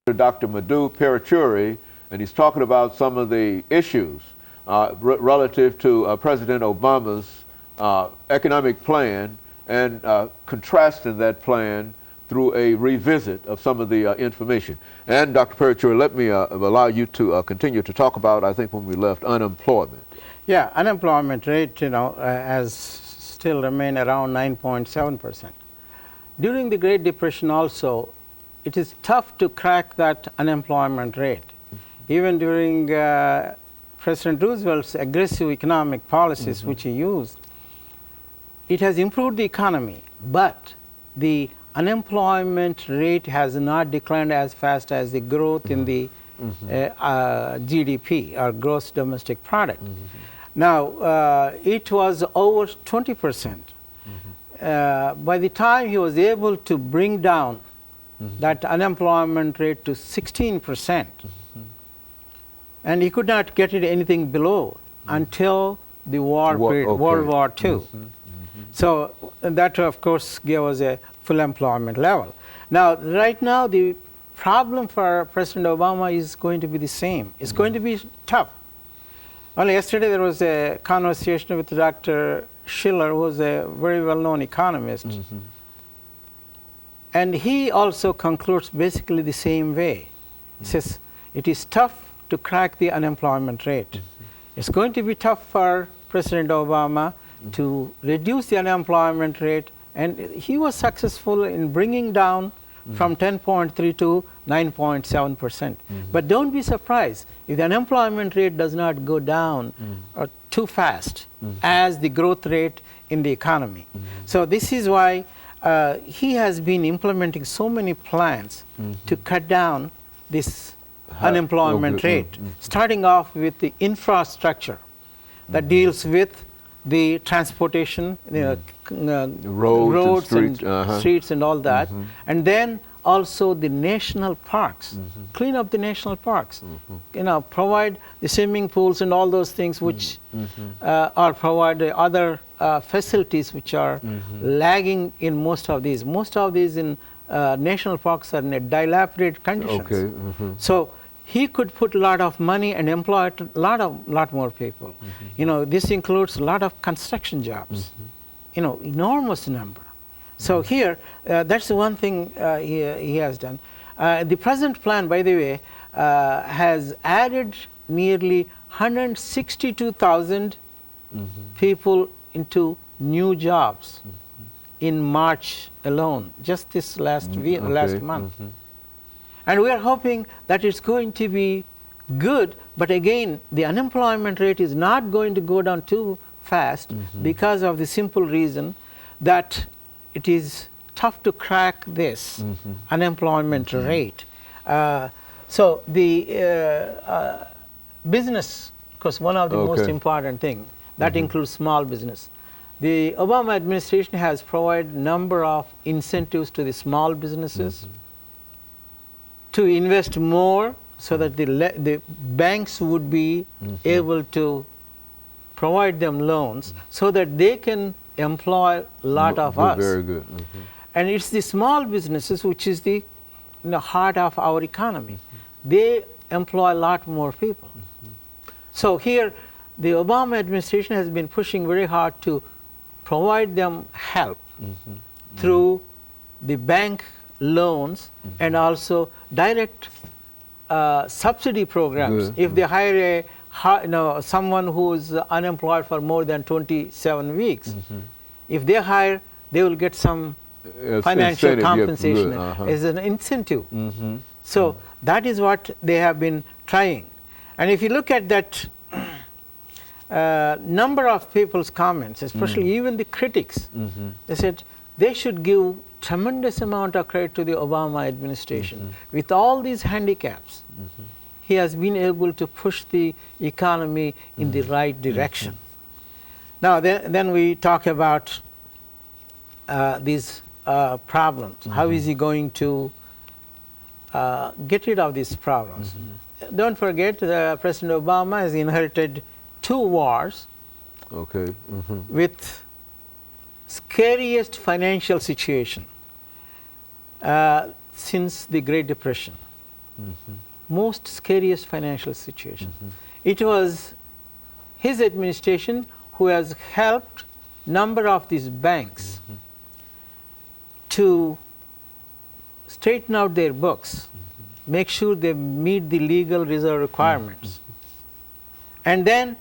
Dr. MParuchuri, and he's talking about some of the issues relative to President Obama's economic plan and contrasting that plan through a revisit of some of the information. And Dr. MParuchuri, let me allow you to continue to talk about, I think when we left, unemployment. Yeah, unemployment rate, has still remained around 9.7%. During the Great Depression also, it is tough to crack that unemployment rate. Even during President Roosevelt's aggressive economic policies, which he used, it has improved the economy, but the unemployment rate has not declined as fast as the growth in the GDP, or gross domestic product. Now, it was over 20%. By the time he was able to bring down that unemployment rate to 16%, and he could not get it anything below until the war period, World War II. So that, of course, gave us a full employment level. Now, right now, the problem for President Obama is going to be the same. It's going to be tough. Only yesterday there was a conversation with Dr. Schiller, who was a very well-known economist. And he also concludes basically the same way. He says it is tough to crack the unemployment rate. It's going to be tough for President Obama to reduce the unemployment rate, and he was successful in bringing down from 10.3 to 9.7%. But don't be surprised if the unemployment rate does not go down too fast as the growth rate in the economy. So this is why he has been implementing so many plans to cut down this unemployment rate, starting off with the infrastructure that deals with the transportation, roads and streets and all that, and then also the national parks, clean up the national parks, provide the swimming pools and all those things which are provided, other facilities which are lagging in most of these. Most of these in national parks are in a dilapidated conditions. So he could put a lot of money and employ a lot more people. This includes a lot of construction jobs, enormous number. So here, that's the one thing he has done. The present plan, by the way, has added nearly 162,000 people into new jobs in March alone, just this last month. And we are hoping that it's going to be good, but again, the unemployment rate is not going to go down too fast because of the simple reason that it is tough to crack this unemployment rate. So the business, because one of the most important things, that includes small business. The Obama administration has provided a number of incentives to the small businesses to invest more so that the banks would be able to provide them loans so that they can employ a lot of us. Very good. And it's the small businesses which is the heart of our economy. They employ a lot more people. So here, the Obama administration has been pushing very hard to provide them help through the bank loans and also direct subsidy programs. If they hire someone who is unemployed for more than 27 weeks, if they hire, they will get some financial compensation as an incentive. So that is what they have been trying. And if you look at that number of people's comments, especially even the critics, they said they should give tremendous amount of credit to the Obama administration. With all these handicaps, he has been able to push the economy in the right direction. Now then we talk about these problems. How is he going to get rid of these problems? Don't forget, President Obama has inherited 2 wars with scariest financial situation since the Great Depression. most scariest financial situation. It was his administration who has helped number of these banks to straighten out their books, make sure they meet the legal reserve requirements, and then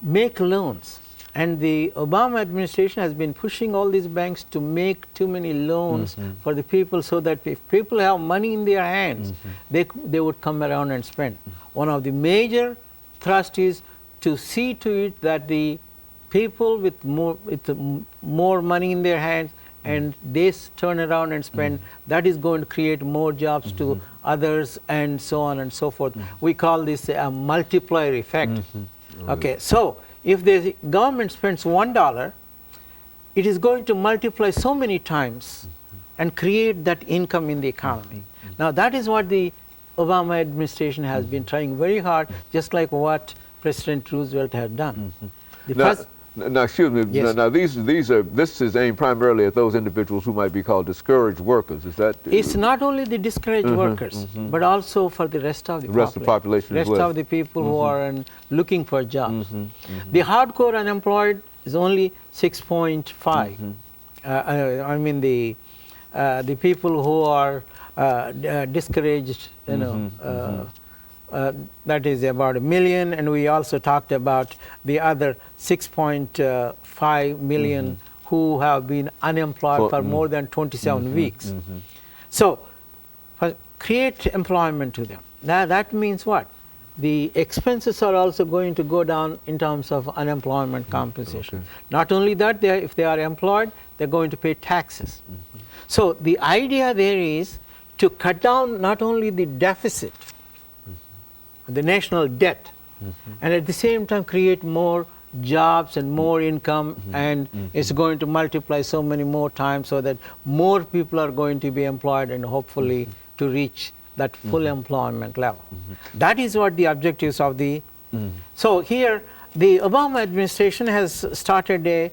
make loans. And the Obama administration has been pushing all these banks to make too many loans for the people, so that if people have money in their hands, they would come around and spend. One of the major thrust is to see to it that the people with more money in their hands and they turn around and spend, that is going to create more jobs to others, and so on and so forth. We call this a multiplier effect. Okay, so if the government spends $1, it is going to multiply so many times and create that income in the economy. Now that is what the Obama administration has been trying very hard, just like what President Roosevelt had done. Now, excuse me. Yes. Now, this is aimed primarily at those individuals who might be called discouraged workers. Is that? It's not only the discouraged workers, but also for the rest of the population. Rest of the people who are looking for jobs. The hardcore unemployed is only 6.5. I mean the people who are discouraged, you know. That is about 1 million, and we also talked about the other 6.5 million who have been unemployed for more than 27 weeks. So, create employment to them. Now that means what? The expenses are also going to go down in terms of unemployment compensation. Not only that, if they are employed, they're going to pay taxes. So the idea there is to cut down not only the deficit, the national debt, and at the same time create more jobs and more income, and it's going to multiply so many more times, so that more people are going to be employed, and hopefully to reach that full employment level. That is what the objectives of the so here the Obama administration has started a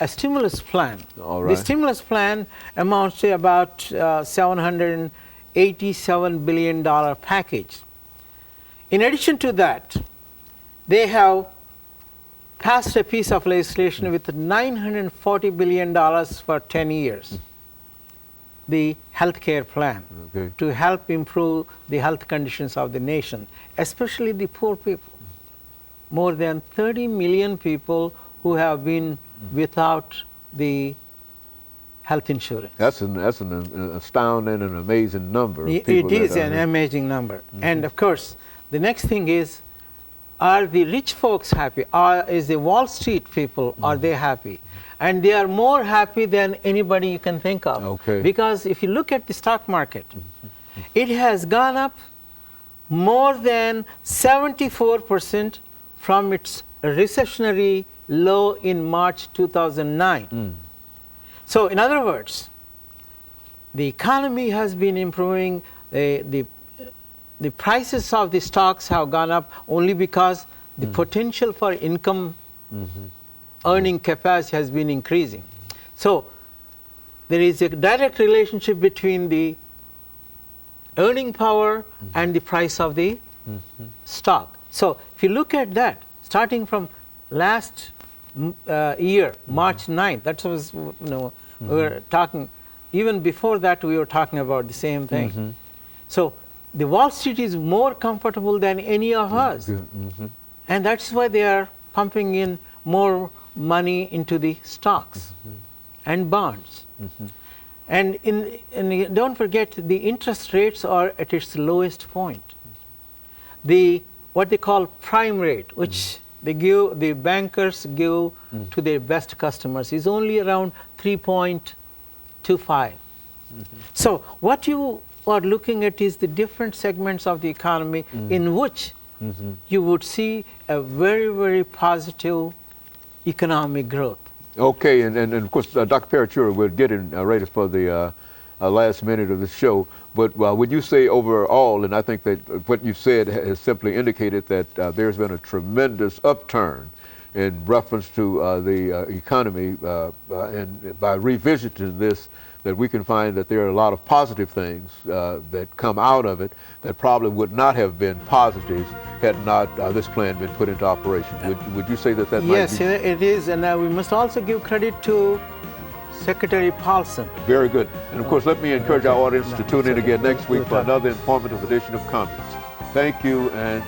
stimulus plan. The stimulus plan amounts to about $787 billion package. In addition to that, they have passed a piece of legislation with $940 billion for 10 years, the health care plan, to help improve the health conditions of the nation, especially the poor people. More than 30 million people who have been without the health insurance. That's an astounding and amazing number of people. It is an amazing number. And of course, the next thing is, are the rich folks happy? Is the Wall Street people, are they happy? And they are more happy than anybody you can think of. Because if you look at the stock market, it has gone up more than 74% from its recessionary low in March 2009. So in other words, the economy has been improving. The prices of the stocks have gone up only because the potential for income earning capacity has been increasing. So there is a direct relationship between the earning power and the price of the stock. So if you look at that, starting from last year, March 9th, that was, you know, we were talking, even before that we were talking about the same thing. So the Wall Street is more comfortable than any of us. And that's why they are pumping in more money into the stocks and bonds. And don't forget, the interest rates are at its lowest point. What they call prime rate, which the bankers give to their best customers, is only around 3.25. So what you are looking at is the different segments of the economy in which you would see a very, very positive economic growth. Okay, and of course, Dr. Paruchuri, we'll get in right for the last minute of the show, but when you say overall, and I think that what you said has simply indicated that there's been a tremendous upturn in reference to the economy, and by revisiting this, that we can find that there are a lot of positive things that come out of it that probably would not have been positives had not this plan been put into operation. Would you say that that yes, might be? Yes, it is, and we must also give credit to Secretary Paulson. Very good. And of course, let me encourage our audience to tune in again next week for We'll another informative edition of Comments. Thank you and